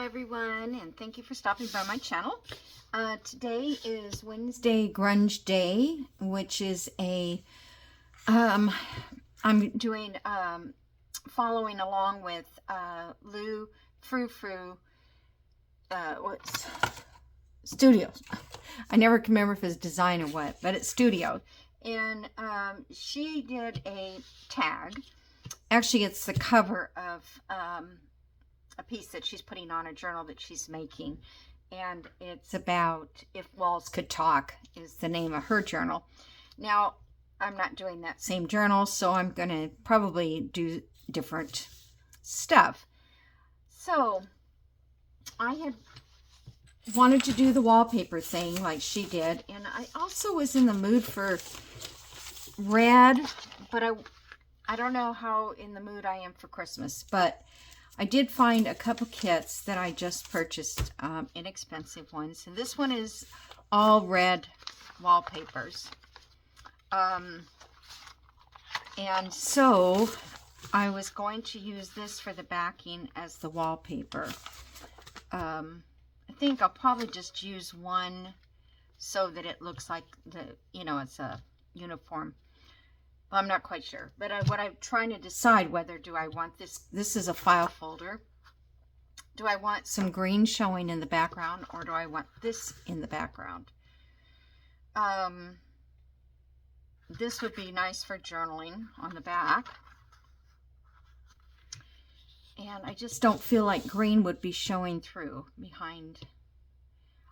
everyone, and thank you for stopping by my channel. Today is Wednesday Grunge Day, which is a I'm doing following along with Lou what's Studio. I never can remember if it's design or what, but it's Studio. And she did a tag. Actually, it's the cover of a piece that she's putting on a journal that she's making, and it's about If Walls Could Talk is the name of her journal. Now, I'm not doing that same journal, so I'm going to probably do different stuff. So, I had wanted to do the wallpaper thing like she did, and I also was in the mood for red, but I don't know how in the mood I am for Christmas, but I did find a couple kits that I just purchased, inexpensive ones. And this one is all red wallpapers. And so I was going to use this for the backing as the wallpaper. I think I'll probably just use one so that it looks like it's a uniform. I'm not quite sure, but what I'm trying to decide whether do I want this is a file folder. Do I want some green showing in the background, or do I want this in the background? This would be nice for journaling on the back. And I just don't feel like green would be showing through behind.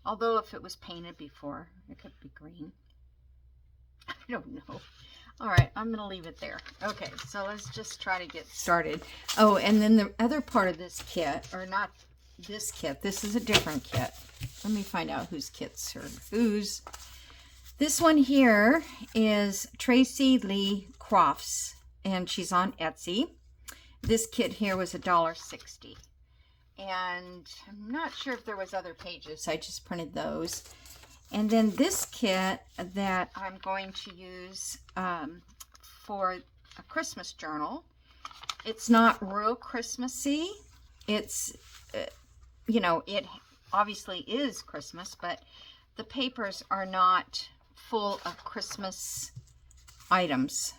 Although if it was painted before, it could be green. I don't know. All right, I'm going to leave it there. Okay, so let's just try to get started. Oh, and then the other part of this kit, or not this kit, this is a different kit. Let me find out whose kit's or whose. This one here is Tracy Lee Crofts, and she's on Etsy. This kit here was $1.60. And I'm not sure if there was other pages. I just printed those. And then this kit that I'm going to use for a Christmas journal. It's not real Christmassy. It's, it obviously is Christmas, but the papers are not full of Christmas items.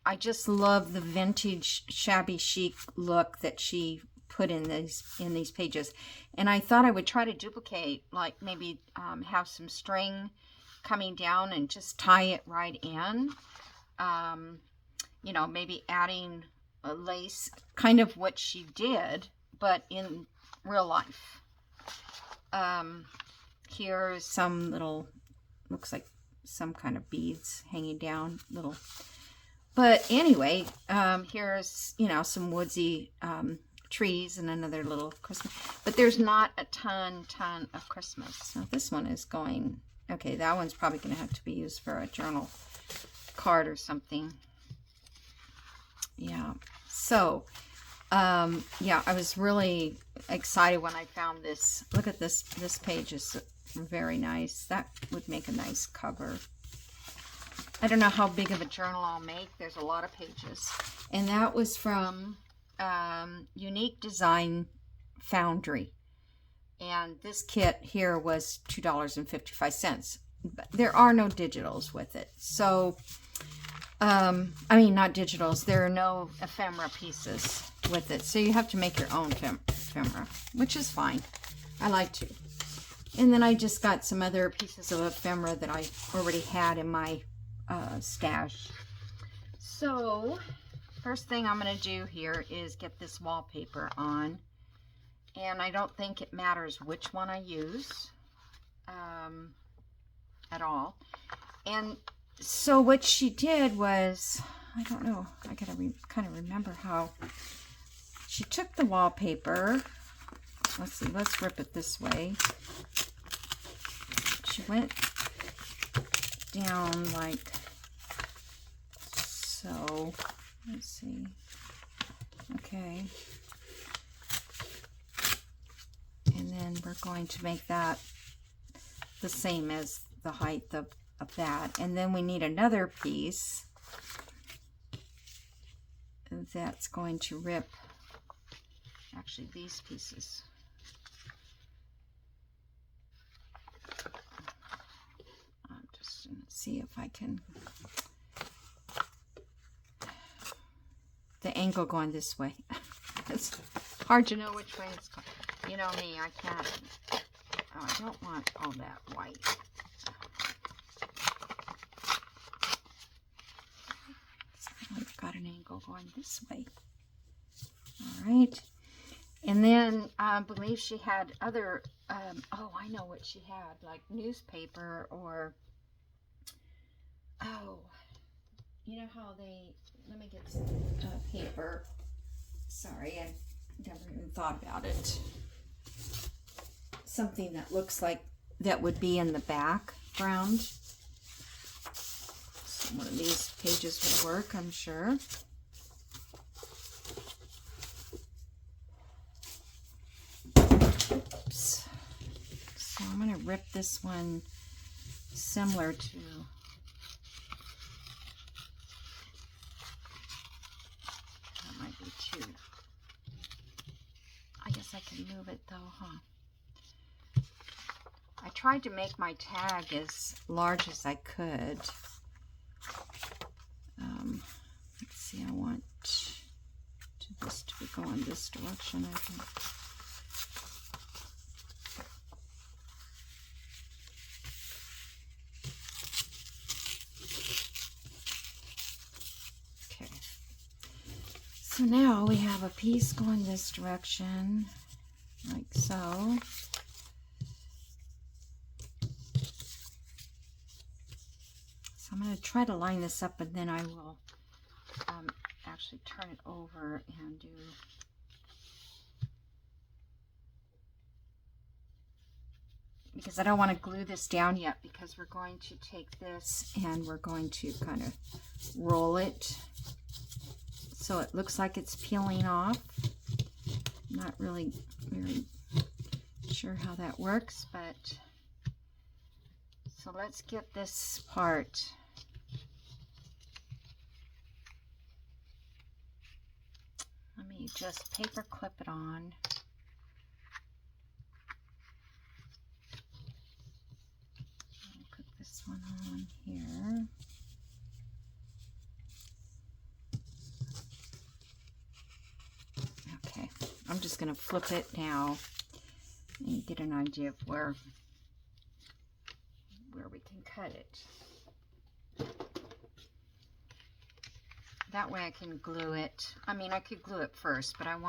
I just love the vintage shabby chic look that she put in these pages, and I thought I would try to duplicate, like maybe have some string coming down and just tie it right in, maybe adding a lace, kind of what she did but in real life. Here's some little, looks like some kind of beads hanging down, but anyway, here's some woodsy trees and another little Christmas, but there's not a ton of Christmas. Now this one is going, okay, that one's probably going to have to be used for a journal card or something. Yeah, so yeah, I was really excited when I found this. Look at this page is very nice. That would make a nice cover. I don't know how big of a journal I'll make. There's a lot of pages, and that was from Unique Design Foundry, and this kit here was $2.55. There are no digitals with it, so I mean, not digitals, there are no ephemera pieces with it, so you have to make your own ephemera, which is fine. I like to. And then I just got some other pieces of ephemera that I already had in my stash. So first thing I'm going to do here is get this wallpaper on, and I don't think it matters which one I use at all. And so what she did was, I don't know, I gotta kind of remember how she took the wallpaper. Let's see, let's rip it this way. She went down like so. Let's see. Okay. And then we're going to make that the same as the height of that. And then we need another piece that's going to rip Actually, these pieces. I'm just going to see if I can. The angle going this way. It's hard to know which way it's going. You know me, I can't. Oh, I don't want all that white. I've got an angle going this way. All right. And then I believe she had other, oh, I know what she had, like newspaper or, oh, you know how they, let me get some paper. Sorry, I never even thought about it. Something that looks like that would be in the background. So one of these pages would work, I'm sure. Oops. So I'm going to rip this one similar to that might be too. I guess I can move it though, huh? I tried to make my tag as large as I could. Let's see, I want this to be going this direction, I think. Okay. So now we have a piece going this direction, like so. So I'm going to try to line this up, and then I will actually turn it over and do because I don't want to glue this down yet, because we're going to take this and we're going to kind of roll it so it looks like it's peeling off. I'm not really very sure how that works, but so let's get this part. Let me just paper clip it on. I'll put this one on here. Okay, I'm just going to flip it now and get an idea of where we can cut it. That way I can glue it. I mean, I could glue it first, but I'm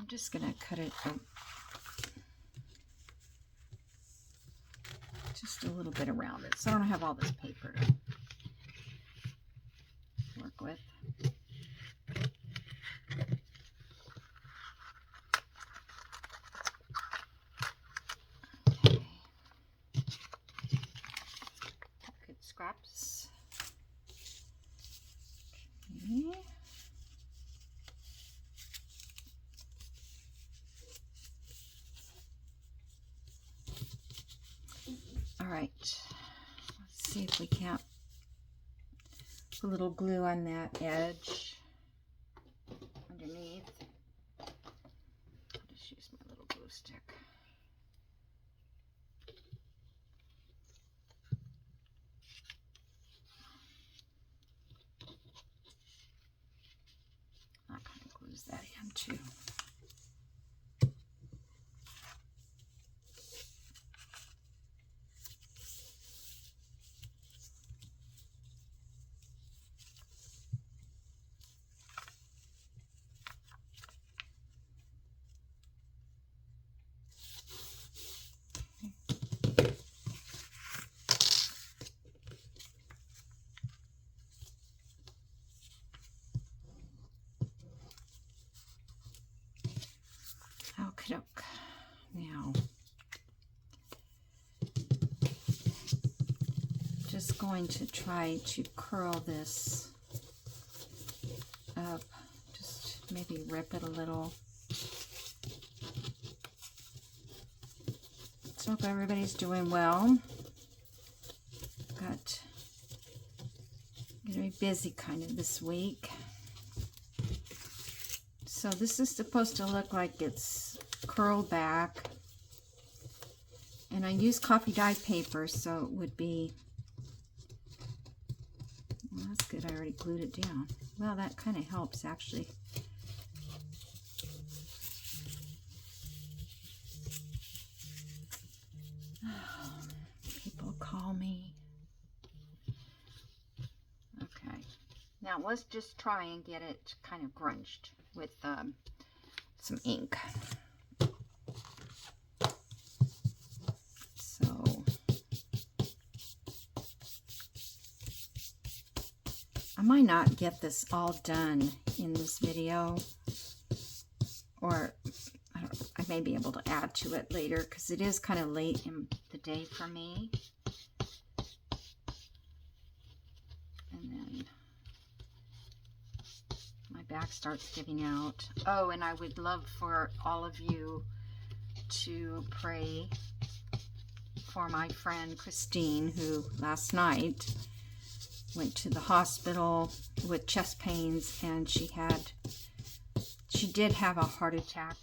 just going to cut it just a little bit around it, so I don't have all this paper to work with. Okay. Good scraps. Okay. All right, let's see if we can't put a little glue on that edge underneath. I'll just use my little glue stick. That kind of glues that in too. Okey-doke. Now, just going to try to curl this up. Just maybe rip it a little. So hope everybody's doing well. Got gonna be busy kind of this week. So this is supposed to look like it's curled back. And I use coffee dye paper, so it would be... Well, that's good. I already glued it down. Well, that kind of helps, actually. People call me. Okay. Now, let's just try and get it kind of grunged with some ink. So, I might not get this all done in this video, or I may be able to add to it later because it is kind of late in the day for me. And then my back starts giving out. Oh, and I would love for all of you to pray for my friend Christine, who last night went to the hospital with chest pains, and she did have a heart attack.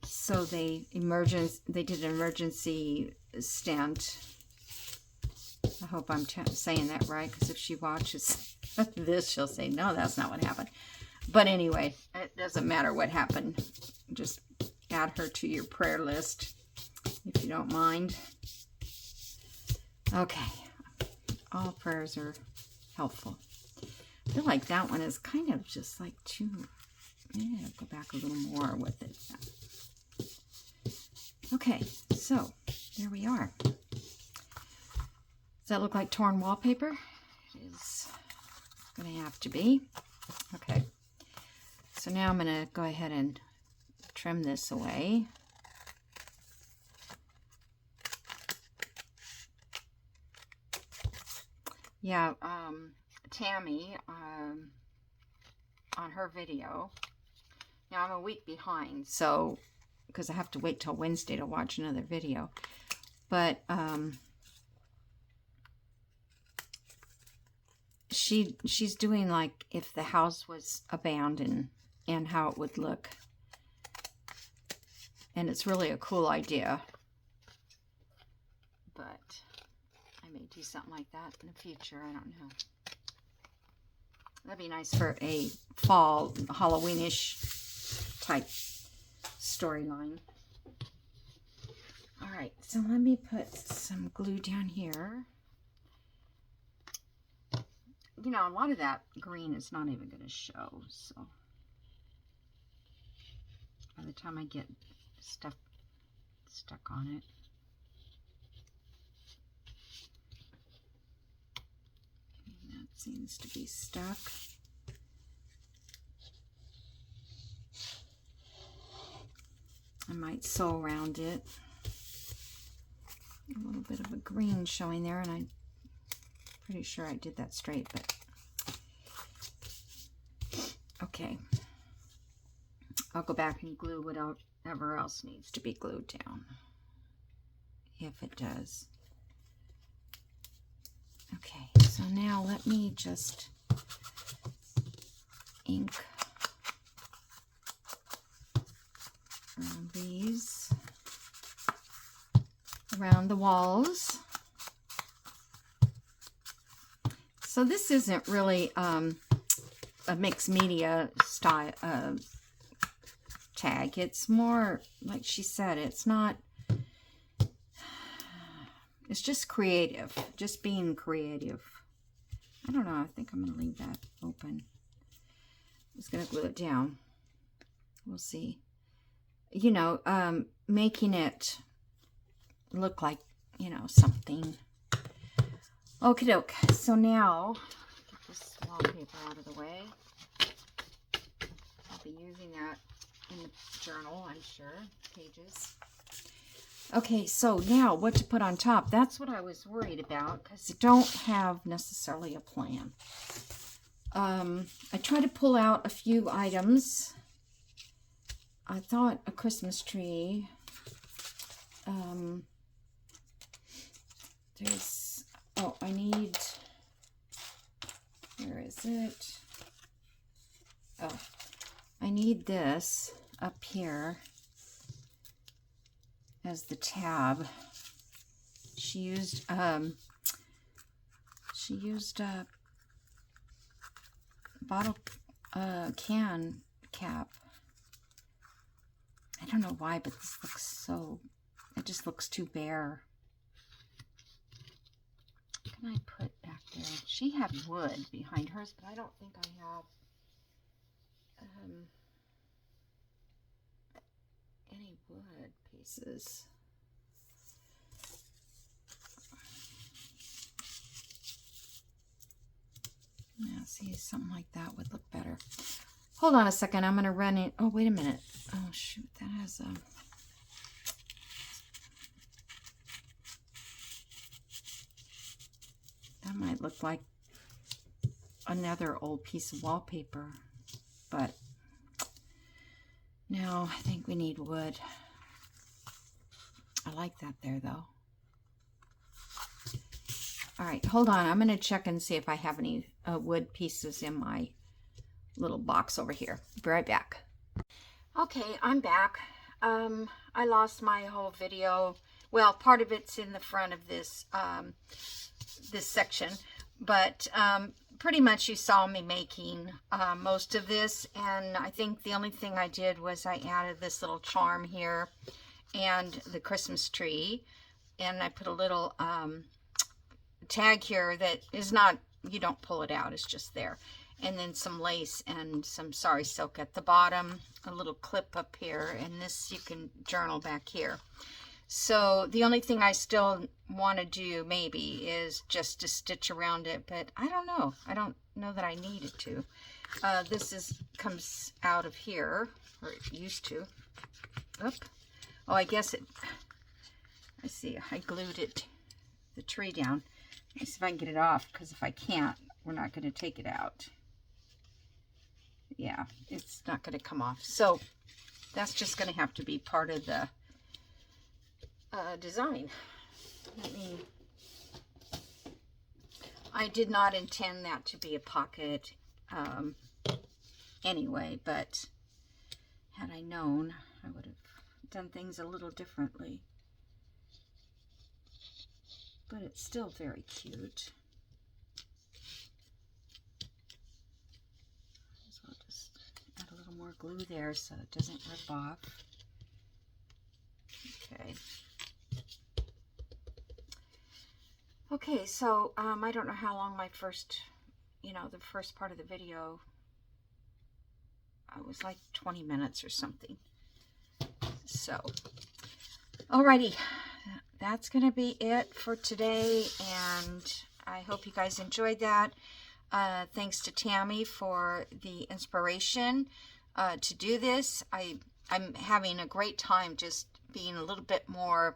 So they did an emergency stent. I hope I'm saying that right, because if she watches this, she'll say, no, that's not what happened. But anyway, it doesn't matter what happened. Just add her to your prayer list, if you don't mind. Okay. All prayers are helpful. I feel like that one is kind of just like too... Yeah, go back a little more with it. Okay, so there we are. Does that look like torn wallpaper? It is going to have to be. Okay, so now I'm going to go ahead and trim this away. Yeah, Tammy, on her video, now I'm a week behind, so, because I have to wait till Wednesday to watch another video, but, she's doing like if the house was abandoned and how it would look, and it's really a cool idea, but I may do something like that in the future. I don't know. That'd be nice for a fall Halloween-ish type storyline. All right, so let me put some glue down here. You know, a lot of that green is not even going to show, so by the time I get stuff stuck on it. That seems to be stuck. I might sew around it. A little bit of a green showing there, and I'm pretty sure I did that straight, but okay. I'll go back and glue whatever else needs to be glued down, if it does. Okay, so now let me just ink these around the walls. So this isn't really a mixed media style tag. It's more, like she said, it's not... It's just creative, just being creative. I don't know, I think I'm going to leave that open. I'm just going to glue it down. We'll see. You know, making it look like, you know, something. Okie doke. So now, get this wallpaper out of the way. I'll be using that in the journal, I'm sure, pages. Okay, so now what to put on top. That's what I was worried about, because I don't have necessarily a plan. I tried to pull out a few items. I thought a Christmas tree. There's, oh, I need, where is it? Oh, I need this up here as the tab. She used a bottle can cap. I don't know why, but this looks so, it just looks too bare. What can I put back there? She had wood behind hers, but I don't think I have any wood pieces. Yeah, see, something like that would look better. Hold on a second. I'm going to run it. Oh, wait a minute. Oh, shoot. That has a... That might look like another old piece of wallpaper. But no, I think we need wood. I like that there, though. All right, hold on. I'm going to check and see if I have any wood pieces in my little box over here. Be right back. Okay, I'm back. I lost my whole video. Well, part of it's in the front of this this section, but pretty much you saw me making most of this, and I think the only thing I did was I added this little charm here and the Christmas tree, and I put a little tag here that is not, you don't pull it out, it's just there, and then some lace and some sari silk at the bottom, a little clip up here, and this you can journal back here. So the only thing I still want to do maybe is just to stitch around it, but I don't know that I needed to. This comes out of here, or it used to. Oop. Oh, I guess it, I see, I glued the tree down. Let's see if I can get it off, because if I can't, we're not going to take it out. Yeah, it's not going to come off. So that's just going to have to be part of the design. I did not intend that to be a pocket anyway, but had I known, I would have done things a little differently. But it's still very cute. So I'll just add a little more glue there so it doesn't rip off. Okay. Okay, so I don't know how long my first, the first part of the video, it was like 20 minutes or something. So, alrighty. That's going to be it for today, and I hope you guys enjoyed that. Thanks to Tammy for the inspiration to do this. I'm having a great time just being a little bit more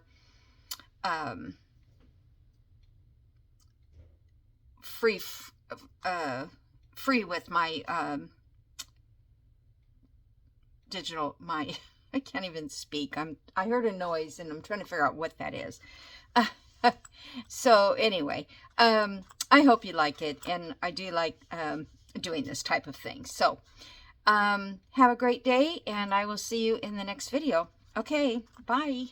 free with my digital, I can't even speak. I heard a noise and I'm trying to figure out what that is. So anyway, I hope you like it, and I do like doing this type of thing. So have a great day, and I will see you in the next video. Okay, bye.